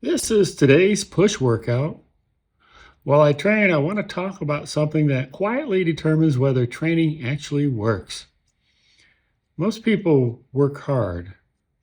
This is today's push workout. While I train, I want to talk about something that quietly determines whether training actually works. Most people work hard.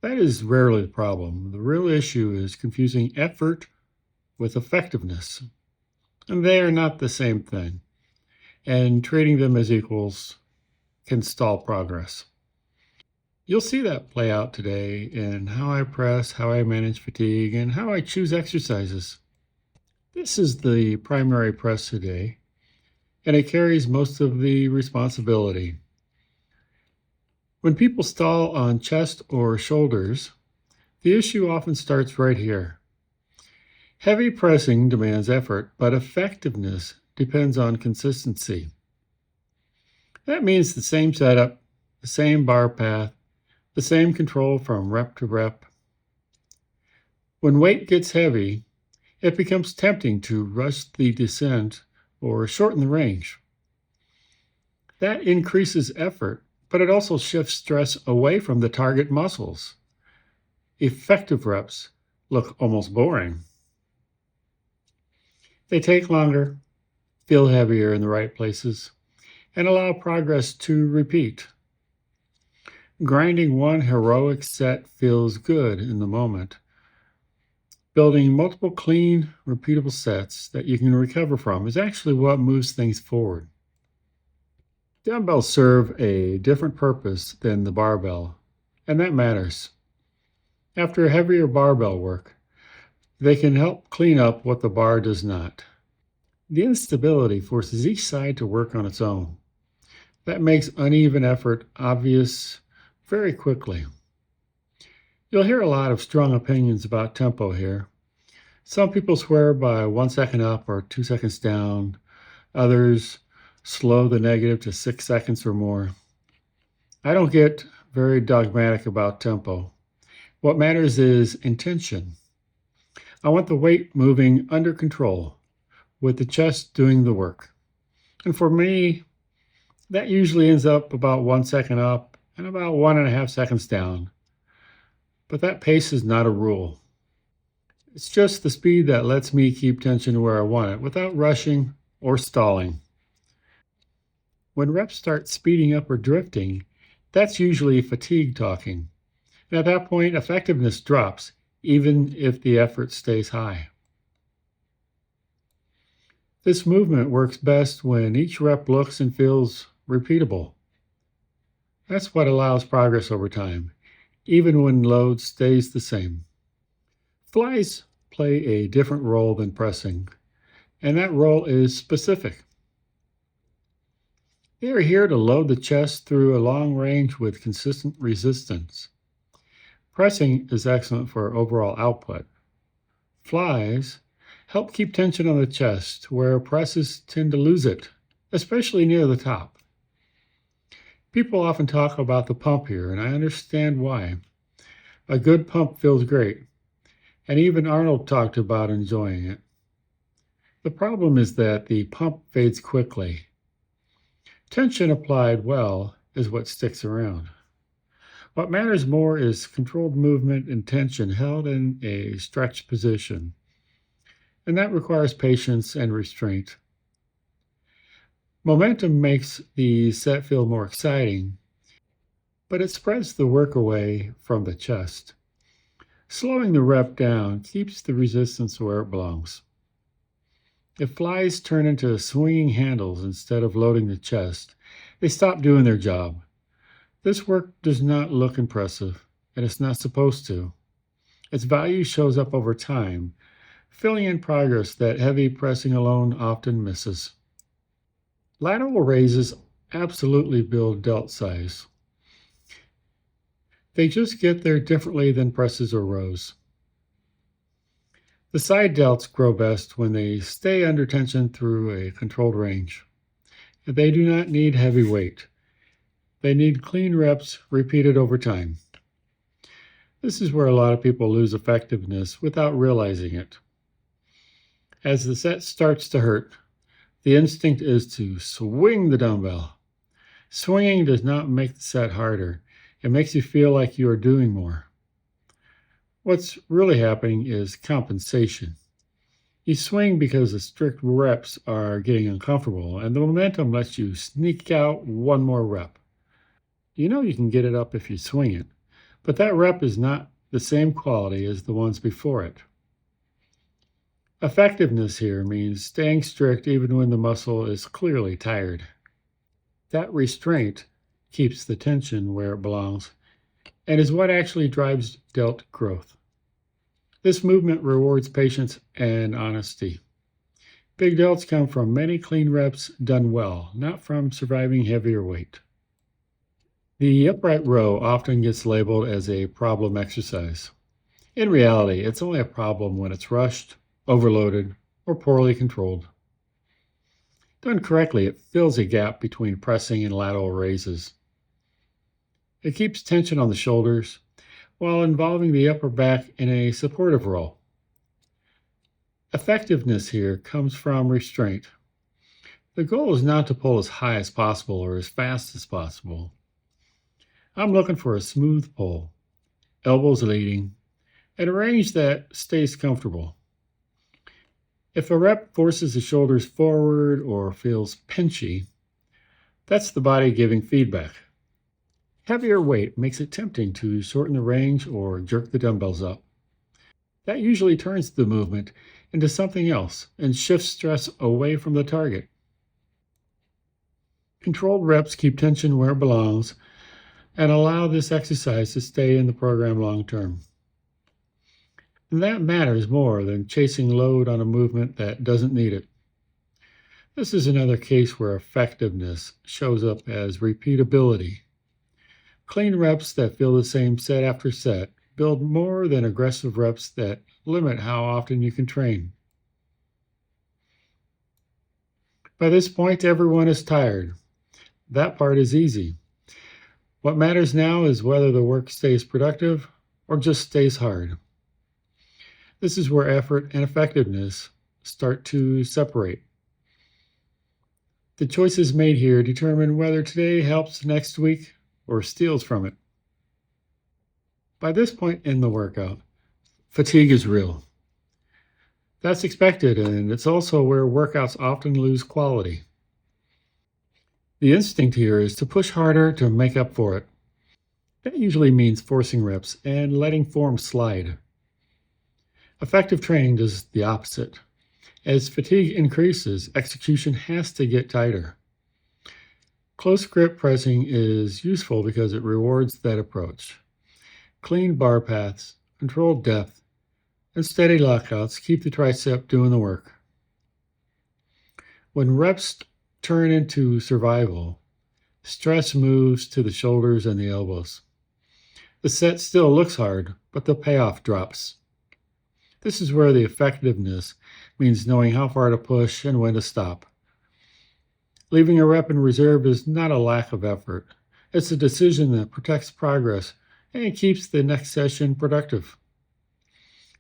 That is rarely the problem. The real issue is confusing effort with effectiveness. And they are not the same thing. And treating them as equals can stall progress. You'll see that play out today in how I press, how I manage fatigue, and how I choose exercises. This is the primary press today, and it carries most of the responsibility. When people stall on chest or shoulders, the issue often starts right here. Heavy pressing demands effort, but effectiveness depends on consistency. That means the same setup, the same bar path, the same control from rep to rep. When weight gets heavy, it becomes tempting to rush the descent or shorten the range. That increases effort, but it also shifts stress away from the target muscles. Effective reps look almost boring. They take longer, feel heavier in the right places, and allow progress to repeat. Grinding one heroic set feels good in the moment. Building multiple clean, repeatable sets that you can recover from is actually what moves things forward. Dumbbells serve a different purpose than the barbell, and that matters. After heavier barbell work, they can help clean up what the bar does not. The instability forces each side to work on its own. That makes uneven effort obvious very quickly. You'll hear a lot of strong opinions about tempo here. Some people swear by 1 second up or 2 seconds down. Others slow the negative to 6 seconds or more. I don't get very dogmatic about tempo. What matters is intention. I want the weight moving under control, with the chest doing the work. And for me, that usually ends up about 1 second up and about 1.5 seconds down. But that pace is not a rule. It's just the speed that lets me keep tension where I want it without rushing or stalling. When reps start speeding up or drifting, that's usually fatigue talking. And at that point, effectiveness drops, even if the effort stays high. This movement works best when each rep looks and feels repeatable. That's what allows progress over time, even when load stays the same. Flies play a different role than pressing, and that role is specific. They are here to load the chest through a long range with consistent resistance. Pressing is excellent for overall output. Flies help keep tension on the chest, where presses tend to lose it, especially near the top. People often talk about the pump here, and I understand why. A good pump feels great, and even Arnold talked about enjoying it. The problem is that the pump fades quickly. Tension applied well is what sticks around. What matters more is controlled movement and tension held in a stretched position, and that requires patience and restraint. Momentum makes the set feel more exciting, but it spreads the work away from the chest. Slowing the rep down keeps the resistance where it belongs. If flies turn into swinging handles instead of loading the chest, they stop doing their job. This work does not look impressive, and it's not supposed to. Its value shows up over time, filling in progress that heavy pressing alone often misses. Lateral raises absolutely build delt size. They just get there differently than presses or rows. The side delts grow best when they stay under tension through a controlled range. They do not need heavy weight. They need clean reps repeated over time. This is where a lot of people lose effectiveness without realizing it. As the set starts to hurt, the instinct is to swing the dumbbell. Swinging does not make the set harder. It makes you feel like you are doing more. What's really happening is compensation. You swing because the strict reps are getting uncomfortable, and the momentum lets you sneak out one more rep. You know you can get it up if you swing it, but that rep is not the same quality as the ones before it. Effectiveness here means staying strict even when the muscle is clearly tired. That restraint keeps the tension where it belongs and is what actually drives delt growth. This movement rewards patience and honesty. Big delts come from many clean reps done well, not from surviving heavier weight. The upright row often gets labeled as a problem exercise. In reality, it's only a problem when it's rushed, overloaded, or poorly controlled. Done correctly, it fills a gap between pressing and lateral raises. It keeps tension on the shoulders while involving the upper back in a supportive role. Effectiveness here comes from restraint. The goal is not to pull as high as possible or as fast as possible. I'm looking for a smooth pull, elbows leading, and a range that stays comfortable. If a rep forces the shoulders forward or feels pinchy, that's the body giving feedback. Heavier weight makes it tempting to shorten the range or jerk the dumbbells up. That usually turns the movement into something else and shifts stress away from the target. Controlled reps keep tension where it belongs and allow this exercise to stay in the program long term. And that matters more than chasing load on a movement that doesn't need it. This is another case where effectiveness shows up as repeatability. Clean reps that feel the same set after set build more than aggressive reps that limit how often you can train. By this point, everyone is tired. That part is easy. What matters now is whether the work stays productive or just stays hard. This is where effort and effectiveness start to separate. The choices made here determine whether today helps next week or steals from it. By this point in the workout, fatigue is real. That's expected, and it's also where workouts often lose quality. The instinct here is to push harder to make up for it. That usually means forcing reps and letting form slide. Effective training does the opposite. As fatigue increases, execution has to get tighter. Close grip pressing is useful because it rewards that approach. Clean bar paths, controlled depth, and steady lockouts keep the tricep doing the work. When reps turn into survival, stress moves to the shoulders and the elbows. The set still looks hard, but the payoff drops. This is where the effectiveness means knowing how far to push and when to stop. Leaving a rep in reserve is not a lack of effort. It's a decision that protects progress and keeps the next session productive.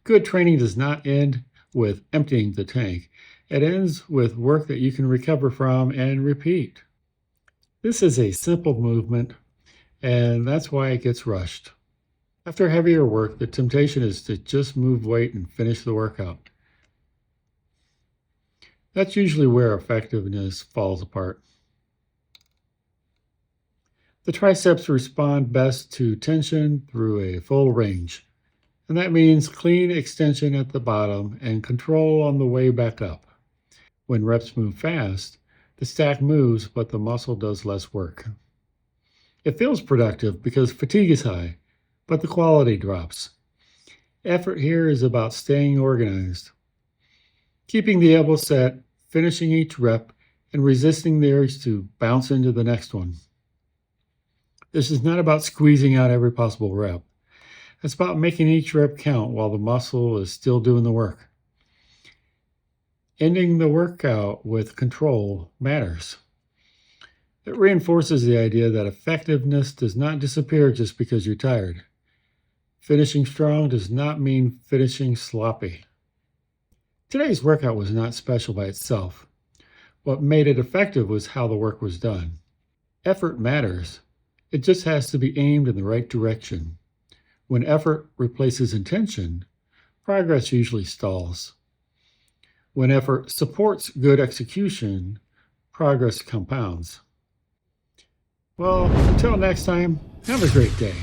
Good training does not end with emptying the tank. It ends with work that you can recover from and repeat. This is a simple movement, and that's why it gets rushed. After heavier work, the temptation is to just move weight and finish the workout. That's usually where effectiveness falls apart. The triceps respond best to tension through a full range, and that means clean extension at the bottom and control on the way back up. When reps move fast, the stack moves, but the muscle does less work. It feels productive because fatigue is high, but the quality drops. Effort here is about staying organized, keeping the elbow set, finishing each rep, and resisting the urge to bounce into the next one. This is not about squeezing out every possible rep. It's about making each rep count while the muscle is still doing the work. Ending the workout with control matters. It reinforces the idea that effectiveness does not disappear just because you're tired. Finishing strong does not mean finishing sloppy. Today's workout was not special by itself. What made it effective was how the work was done. Effort matters. It just has to be aimed in the right direction. When effort replaces intention, progress usually stalls. When effort supports good execution, progress compounds. Well, until next time, have a great day.